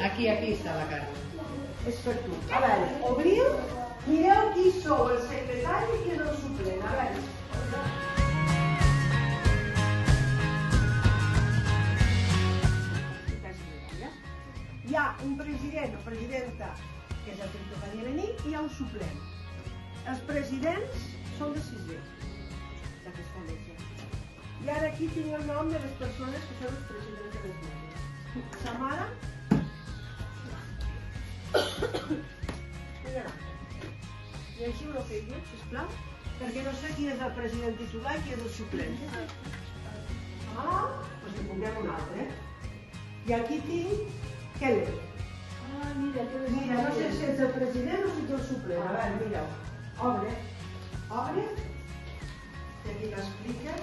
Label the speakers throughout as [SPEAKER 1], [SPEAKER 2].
[SPEAKER 1] Aquí està la carta.
[SPEAKER 2] És per tu. A veure, obriu, mireu qui sou el secretari i qui és el suplent. A veure. Hi ha un president o presidenta, que és el que tocaria venir, i hi ha un suplent. Els presidents són de sisè, d'aquesta mesa. I ara aquí tinc el nom de les persones que són els presidents de les meses. Sa mare, llegiu el que hi diu, sisplau, perquè no sé qui és el president titular i qui és el suplent. Doncs en posem un altre. I aquí tinc Keller. Mira, no sé si ets el president o si ets el suplent. A veure, mireu. Obre. Obre. I aquí t'explica.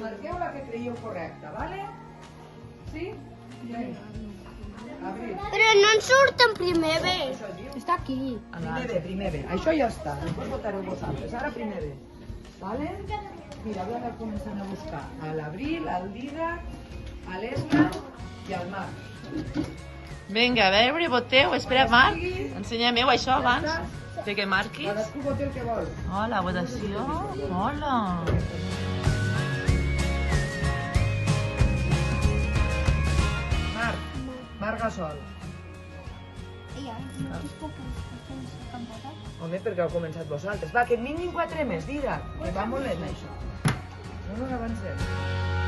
[SPEAKER 2] Marqueu la que creieu correcta, vale? Sí?
[SPEAKER 3] Però no en surt en primer B. Està aquí.
[SPEAKER 1] Primer B. Això ja està. Després votareu vosaltres. Ara primer B. Vale? Mira, ara comencem a buscar a l'Abril, al Didac, a l'Esla i al Marc.
[SPEAKER 4] Vinga, a veure, voteu. Espera, Marc, ensenya-meu això abans de que marquis.
[SPEAKER 1] Cadascú voti el que vol.
[SPEAKER 4] Hola, votació. Hola.
[SPEAKER 1] Marc Gasol. Home, perquè heu començat vosaltres. Va, que en vinguin 4 més, Didac, que va molt lent això. No nos avancem.